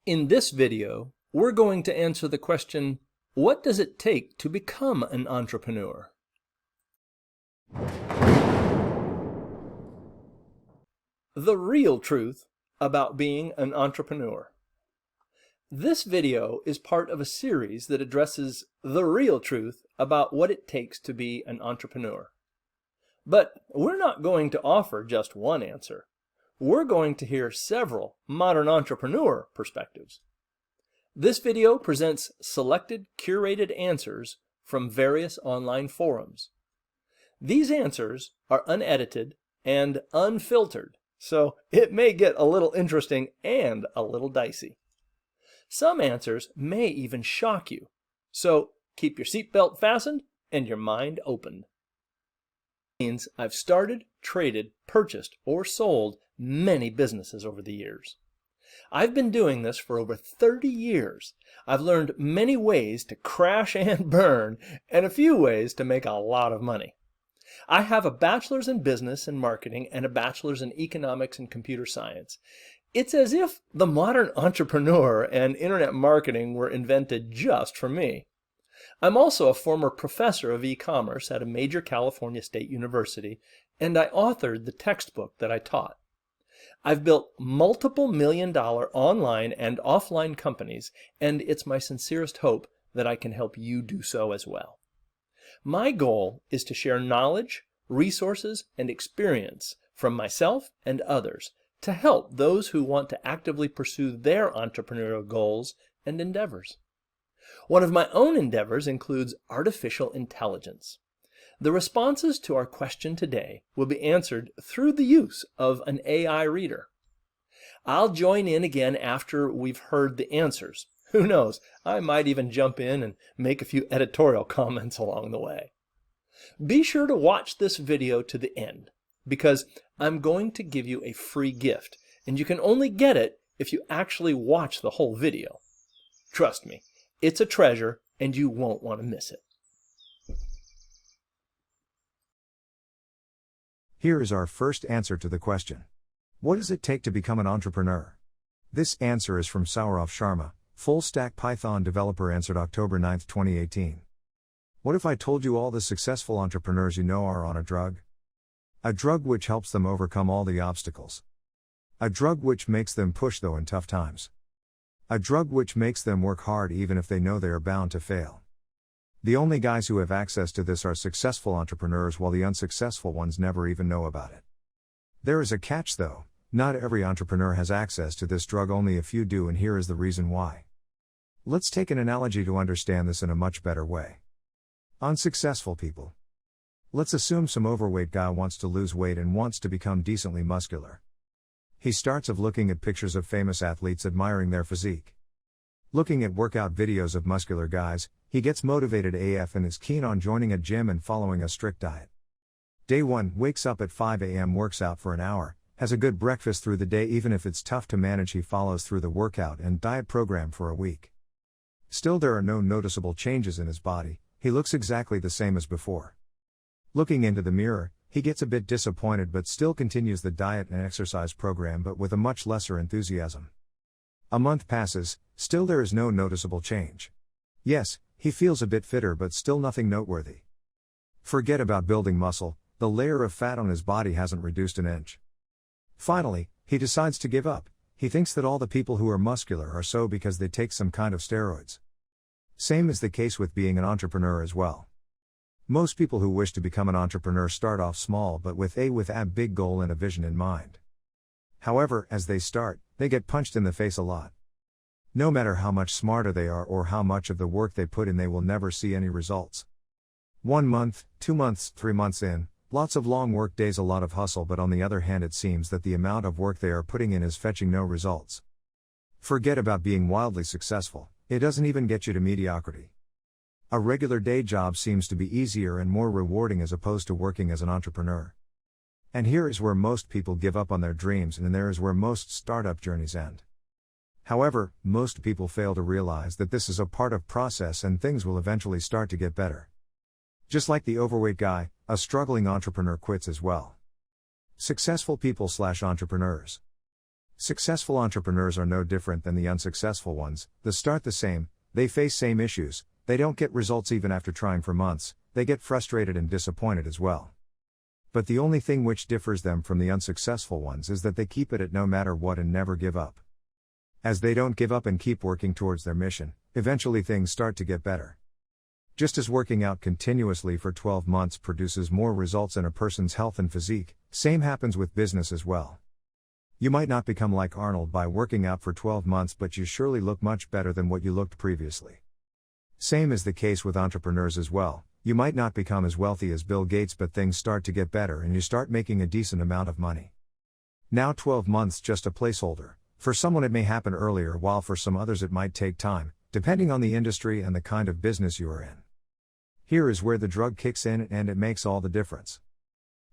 In this video, we're going to answer the question, what does it take to become an entrepreneur? The real truth about being an entrepreneur. This video is part of a series that addresses the real truth about what it takes to be an entrepreneur. But we're not going to offer just one answer. We're going to hear several modern entrepreneur perspectives. This video presents selected, curated answers from various online forums. These answers are unedited and unfiltered, so it may get a little interesting and a little dicey. Some answers may even shock you, so keep your seatbelt fastened and your mind opened. Means I've started, traded, purchased, or sold many businesses over the years. I've been doing this for over 30 years. I've learned many ways to crash and burn, and a few ways to make a lot of money. I have a bachelor's in business and marketing and a bachelor's in economics and computer science. It's as if the modern entrepreneur and internet marketing were invented just for me. I'm also a former professor of e-commerce at a major California state university, and I authored the textbook that I taught. I've built multiple million-dollar online and offline companies, and it's my sincerest hope that I can help you do so as well. My goal is to share knowledge, resources, and experience from myself and others to help those who want to actively pursue their entrepreneurial goals and endeavors. One of my own endeavors includes artificial intelligence. The responses to our question today will be answered through the use of an AI reader. I'll join in again after we've heard the answers. Who knows, I might even jump in and make a few editorial comments along the way. Be sure to watch this video to the end, because I'm going to give you a free gift, and you can only get it if you actually watch the whole video. Trust me, it's a treasure, and you won't want to miss it. Here is our first answer to the question. What does it take to become an entrepreneur? This answer is from Saurav Sharma, full-stack Python developer, answered October 9, 2018. What if I told you all the successful entrepreneurs you know are on a drug? A drug which helps them overcome all the obstacles. A drug which makes them push though in tough times. A drug which makes them work hard even if they know they are bound to fail. The only guys who have access to this are successful entrepreneurs, while the unsuccessful ones never even know about it. There is a catch though. Not every entrepreneur has access to this drug, only a few do, and here is the reason why. Let's take an analogy to understand this in a much better way. Unsuccessful people. Let's assume some overweight guy wants to lose weight and wants to become decently muscular. He starts of looking at pictures of famous athletes, admiring their physique. Looking at workout videos of muscular guys, he gets motivated AF and is keen on joining a gym and following a strict diet. Day 1, wakes up at 5 a.m., works out for an hour, has a good breakfast through the day. Even if it's tough to manage, he follows through the workout and diet program for a week. Still, there are no noticeable changes in his body. He looks exactly the same as before. Looking into the mirror, he gets a bit disappointed but still continues the diet and exercise program, but with a much lesser enthusiasm. A month passes, still there is no noticeable change. Yes, he feels a bit fitter, but still nothing noteworthy. Forget about building muscle, the layer of fat on his body hasn't reduced an inch. Finally, he decides to give up. He thinks that all the people who are muscular are so because they take some kind of steroids. Same is the case with being an entrepreneur as well. Most people who wish to become an entrepreneur start off small, but with a big goal and a vision in mind. However, as they start, they get punched in the face a lot. No matter how much smarter they are or how much of the work they put in, they will never see any results. 1 month, 2 months, 3 months in, lots of long work days, a lot of hustle, but on the other hand, it seems that the amount of work they are putting in is fetching no results. Forget about being wildly successful, it doesn't even get you to mediocrity. A regular day job seems to be easier and more rewarding as opposed to working as an entrepreneur. And here is where most people give up on their dreams, and there is where most startup journeys end. However, most people fail to realize that this is a part of process and things will eventually start to get better. Just like the overweight guy, a struggling entrepreneur quits as well. Successful people/entrepreneurs. Successful entrepreneurs are no different than the unsuccessful ones. They start the same, they face same issues, they don't get results even after trying for months, they get frustrated and disappointed as well. But the only thing which differs them from the unsuccessful ones is that they keep at it no matter what and never give up. As they don't give up and keep working towards their mission, eventually things start to get better. Just as working out continuously for 12 months produces more results in a person's health and physique, same happens with business as well. You might not become like Arnold by working out for 12 months, but you surely look much better than what you looked previously. Same is the case with entrepreneurs as well. You might not become as wealthy as Bill Gates, but things start to get better and you start making a decent amount of money. Now 12 months just a placeholder. For someone it may happen earlier, while for some others it might take time, depending on the industry and the kind of business you are in. Here is where the drug kicks in and it makes all the difference.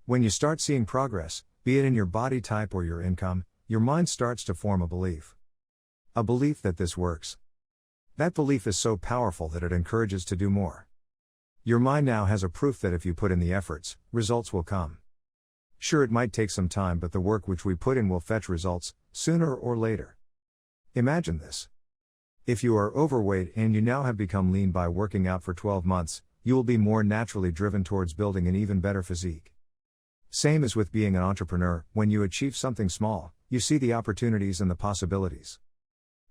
When you start seeing progress, be it in your body type or your income, your mind starts to form a belief. A belief that this works. That belief is so powerful that it encourages to do more. Your mind now has a proof that if you put in the efforts, results will come. Sure, it might take some time, but the work which we put in will fetch results, sooner or later. Imagine this. If you are overweight and you now have become lean by working out for 12 months, you will be more naturally driven towards building an even better physique. Same as with being an entrepreneur. When you achieve something small, you see the opportunities and the possibilities.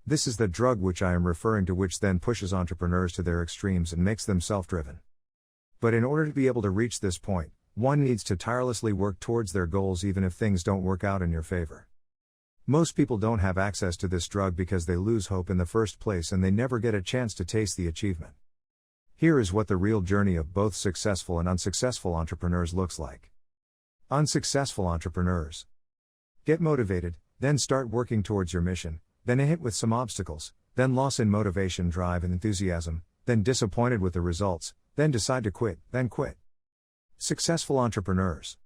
This is the drug which I am referring to, which then pushes entrepreneurs to their extremes and makes them self-driven. But in order to be able to reach this point, one needs to tirelessly work towards their goals even if things don't work out in your favor. Most people don't have access to this drug because they lose hope in the first place and they never get a chance to taste the achievement. Here is what the real journey of both successful and unsuccessful entrepreneurs looks like. Unsuccessful entrepreneurs. Get motivated, then start working towards your mission, then hit with some obstacles, then loss in motivation, drive and enthusiasm, then disappointed with the results, then decide to quit, then quit. Successful entrepreneurs.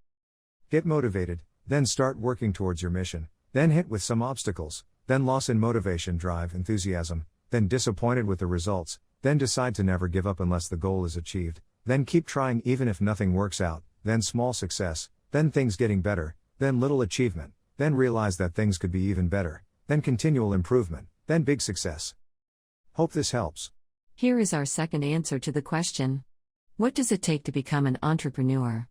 Get motivated, then start working towards your mission, then hit with some obstacles, then loss in motivation, drive, enthusiasm, then disappointed with the results, then decide to never give up unless the goal is achieved, then keep trying even if nothing works out, then small success, then things getting better, then little achievement, then realize that things could be even better, then continual improvement, then big success. Hope this helps. Here is our second answer to the question. What does it take to become an entrepreneur?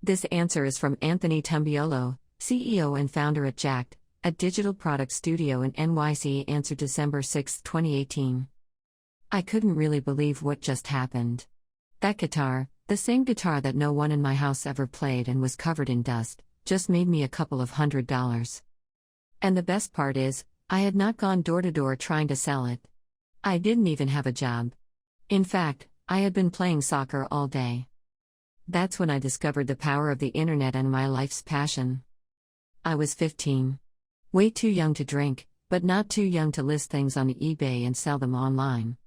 This answer is from Anthony Tumbiolo, CEO and founder at Jacked, a digital product studio in NYC. Answer December 6, 2018. I couldn't really believe what just happened. That guitar, the same guitar that no one in my house ever played and was covered in dust, just made me a couple of $100s. And the best part is, I had not gone door to door trying to sell it. I didn't even have a job. In fact, I had been playing soccer all day. That's when I discovered the power of the internet and my life's passion. I was 15. Way too young to drink, but not too young to list things on eBay and sell them online.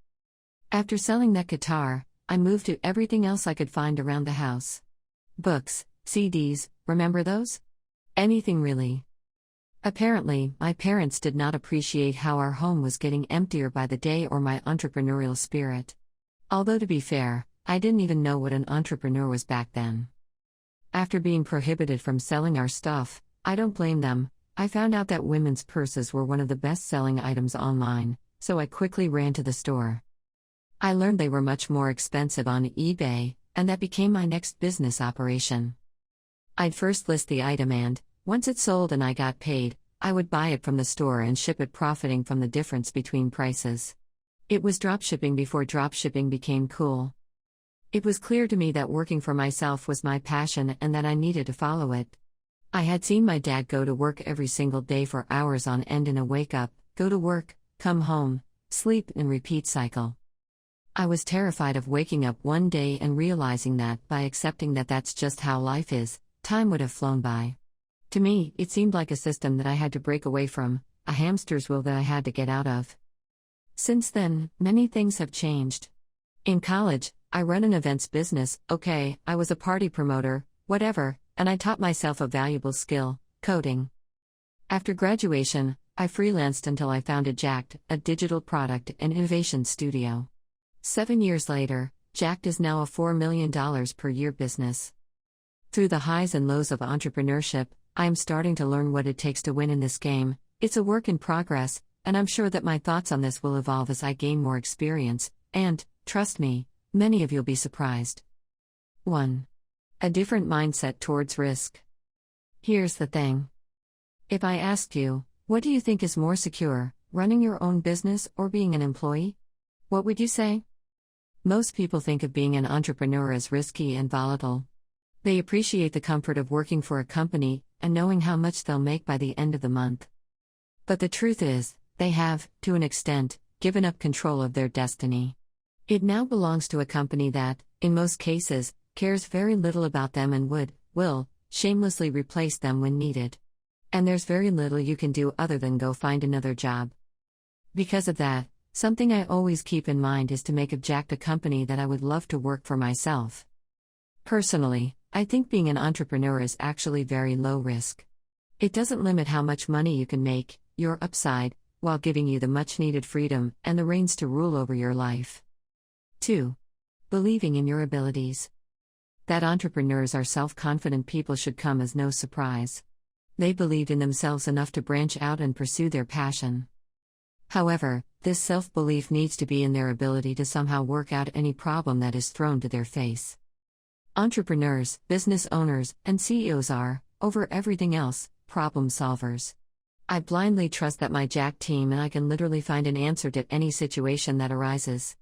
After selling that guitar, I moved to everything else I could find around the house. Books, CDs, remember those? Anything really. Apparently, my parents did not appreciate how our home was getting emptier by the day or my entrepreneurial spirit. Although to be fair, I didn't even know what an entrepreneur was back then. After being prohibited from selling our stuff, I don't blame them. I found out that women's purses were one of the best-selling items online, so I quickly ran to the store. I learned they were much more expensive on eBay, and that became my next business operation. I'd first list the item and, once it sold and I got paid, I would buy it from the store and ship it, profiting from the difference between prices. It was dropshipping before dropshipping became cool. It was clear to me that working for myself was my passion and that I needed to follow it. I had seen my dad go to work every single day for hours on end in a wake-up, go to work, come home, sleep and repeat cycle. I was terrified of waking up one day and realizing that, by accepting that that's just how life is, time would have flown by. To me, it seemed like a system that I had to break away from, a hamster's wheel that I had to get out of. Since then, many things have changed. In college, I run an events business. Okay, I was a party promoter, whatever, and I taught myself a valuable skill, coding. After graduation, I freelanced until I founded Jacked, a digital product and innovation studio. 7 years later, Jacked is now a $4 million per year business. Through the highs and lows of entrepreneurship, I am starting to learn what it takes to win in this game, It's a work in progress, and I'm sure that my thoughts on this will evolve as I gain more experience, and, trust me, many of you'll be surprised. 1. A different mindset towards risk. Here's the thing. If I asked you, what do you think is more secure, running your own business or being an employee? What would you say? Most people think of being an entrepreneur as risky and volatile. They appreciate the comfort of working for a company and knowing how much they'll make by the end of the month. But the truth is, they have, to an extent, given up control of their destiny. It now belongs to a company that, in most cases, cares very little about them and will, shamelessly replace them when needed. And there's very little you can do other than go find another job. Because of that, something I always keep in mind is to make of Jacked a company that I would love to work for myself. Personally, I think being an entrepreneur is actually very low risk. It doesn't limit how much money you can make, your upside, while giving you the much-needed freedom and the reins to rule over your life. 2. Believing in your abilities. That entrepreneurs are self-confident people should come as no surprise. They believed in themselves enough to branch out and pursue their passion. However, this self-belief needs to be in their ability to somehow work out any problem that is thrown to their face. Entrepreneurs, business owners, and CEOs are, over everything else, problem solvers. I blindly trust that my Jack team and I can literally find an answer to any situation that arises.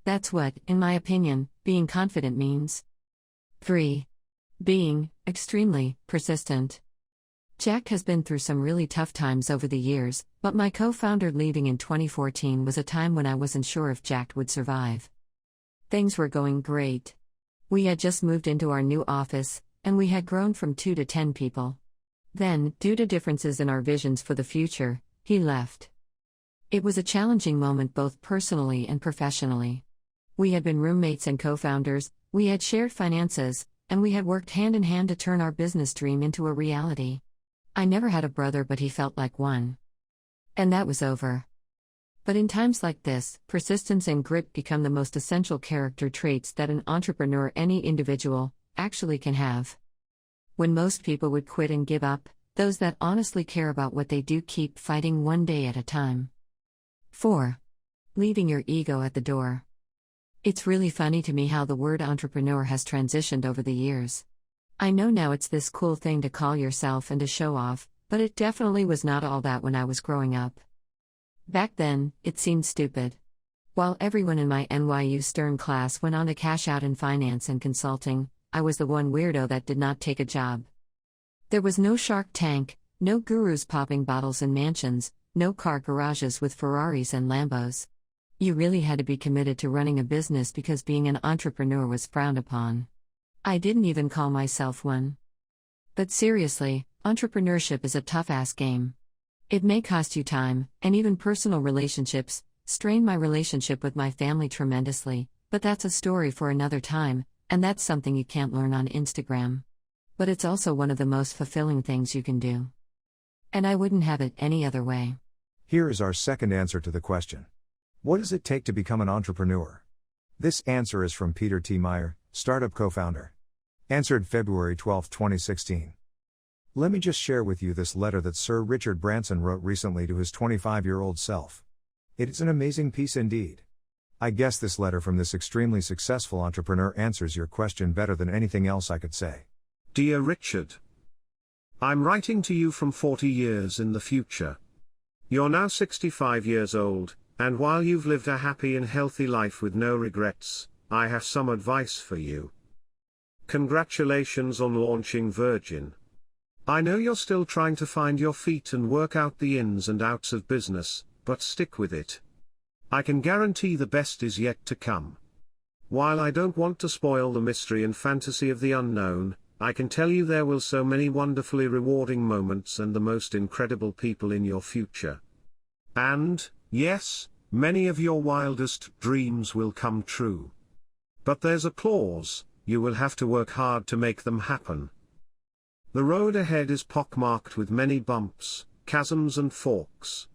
That's what, in my opinion, being confident means. 3. Being extremely persistent. Jack has been through some really tough times over the years, but my co-founder leaving in 2014 was a time when I wasn't sure if Jack would survive. Things were going great. We had just moved into our new office, and we had grown from 2 to 10 people. Then, due to differences in our visions for the future, he left. It was a challenging moment both personally and professionally. We had been roommates and co-founders, we had shared finances, and we had worked hand in hand to turn our business dream into a reality. I never had a brother, but he felt like one. And that was over. But in times like this, persistence and grit become the most essential character traits that an entrepreneur, any individual, actually can have. When most people would quit and give up, those that honestly care about what they do keep fighting one day at a time. 4. Leaving your ego at the door. It's really funny to me how the word entrepreneur has transitioned over the years. I know now it's this cool thing to call yourself and to show off, but it definitely was not all that when I was growing up. Back then, it seemed stupid. While everyone in my NYU Stern class went on to cash out in finance and consulting, I was the one weirdo that did not take a job. There was no Shark Tank, no gurus popping bottles in mansions, no car garages with Ferraris and Lambos. You really had to be committed to running a business because being an entrepreneur was frowned upon. I didn't even call myself one. But seriously, entrepreneurship is a tough-ass game. It may cost you time, and even personal relationships, strain my relationship with my family tremendously, but that's a story for another time, and that's something you can't learn on Instagram. But it's also one of the most fulfilling things you can do. And I wouldn't have it any other way. Here is our second answer to the question. What does it take to become an entrepreneur? This answer is from Peter T. Meyer, startup co-founder. Answered February 12, 2016. Let me just share with you this letter that Sir Richard Branson wrote recently to his 25-year-old self. It is an amazing piece indeed. I guess this letter from this extremely successful entrepreneur answers your question better than anything else I could say. Dear Richard, I'm writing to you from 40 years in the future. You're now 65 years old, and while you've lived a happy and healthy life with no regrets, I have some advice for you. Congratulations on launching Virgin. I know you're still trying to find your feet and work out the ins and outs of business, but stick with it. I can guarantee the best is yet to come. While I don't want to spoil the mystery and fantasy of the unknown, I can tell you there will so many wonderfully rewarding moments and the most incredible people in your future. And, yes, many of your wildest dreams will come true. But there's a clause, you will have to work hard to make them happen. The road ahead is pockmarked with many bumps, chasms and forks.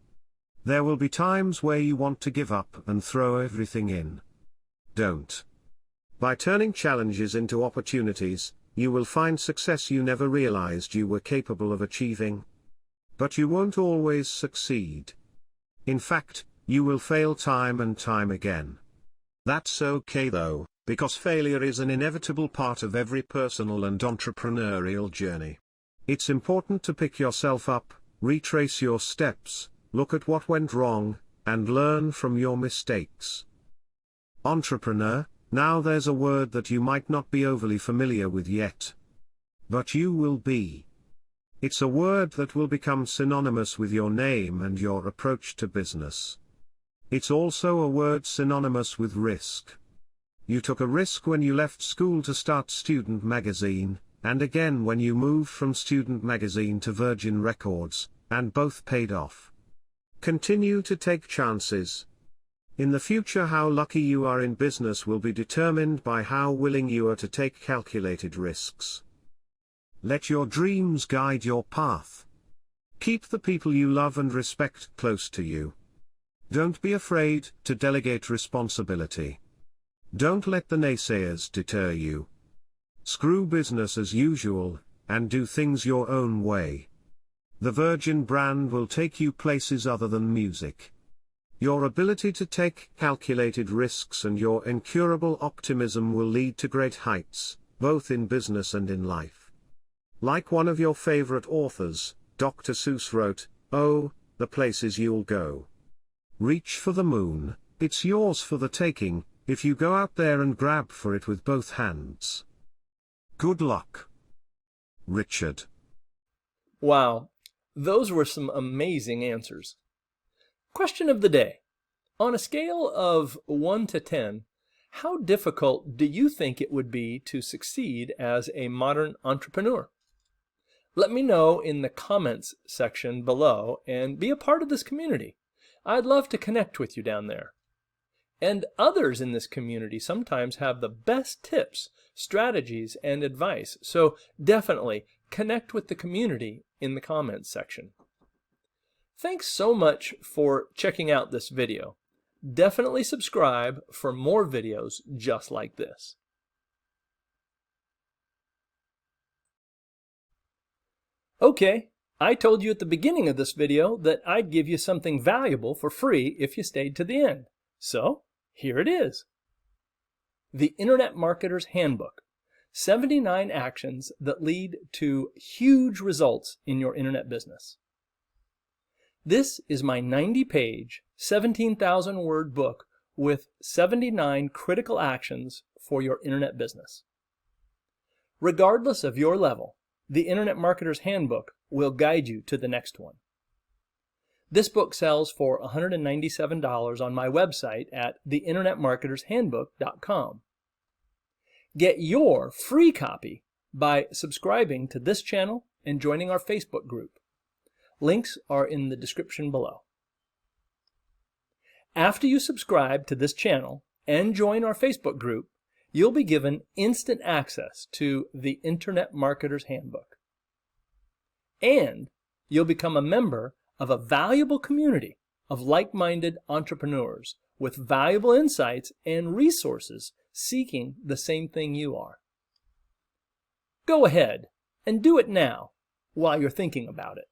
There will be times where you want to give up and throw everything in. Don't. By turning challenges into opportunities, you will find success you never realized you were capable of achieving. But you won't always succeed. In fact, you will fail time and time again. That's okay though, because failure is an inevitable part of every personal and entrepreneurial journey. It's important to pick yourself up, retrace your steps, look at what went wrong, and learn from your mistakes. Entrepreneur, now there's a word that you might not be overly familiar with yet. But you will be. It's a word that will become synonymous with your name and your approach to business. It's also a word synonymous with risk. You took a risk when you left school to start Student Magazine, and again when you moved from Student Magazine to Virgin Records, and both paid off. Continue to take chances. In the future, how lucky you are in business will be determined by how willing you are to take calculated risks. Let your dreams guide your path. Keep the people you love and respect close to you. Don't be afraid to delegate responsibility. Don't let the naysayers deter you. Screw business as usual, and do things your own way. The Virgin brand will take you places other than music. Your ability to take calculated risks and your incurable optimism will lead to great heights, both in business and in life. Like one of your favorite authors, Dr. Seuss wrote, "Oh, the places you'll go. Reach for the moon, it's yours for the taking, if you go out there and grab for it with both hands." Good luck. Richard. Wow, those were some amazing answers. Question of the day. On a scale of 1 to 10, how difficult do you think it would be to succeed as a modern entrepreneur? Let me know in the comments section below and be a part of this community. I'd love to connect with you down there. And others in this community sometimes have the best tips, strategies, and advice, so definitely connect with the community in the comments section. Thanks so much for checking out this video. Definitely subscribe for more videos just like this. Okay, I told you at the beginning of this video that I'd give you something valuable for free if you stayed to the end. So, here it is. The Internet Marketer's Handbook. 79 actions that lead to huge results in your internet business. This is my 90-page, 17,000-word book with 79 critical actions for your internet business. Regardless of your level, the Internet Marketer's Handbook will guide you to the next one. This book sells for $197 on my website at theinternetmarketershandbook.com. Get your free copy by subscribing to this channel and joining our Facebook group. Links are in the description below. After you subscribe to this channel and join our Facebook group, you'll be given instant access to the Internet Marketer's Handbook. And you'll become a member of a valuable community of like-minded entrepreneurs with valuable insights and resources seeking the same thing you are. Go ahead and do it now while you're thinking about it.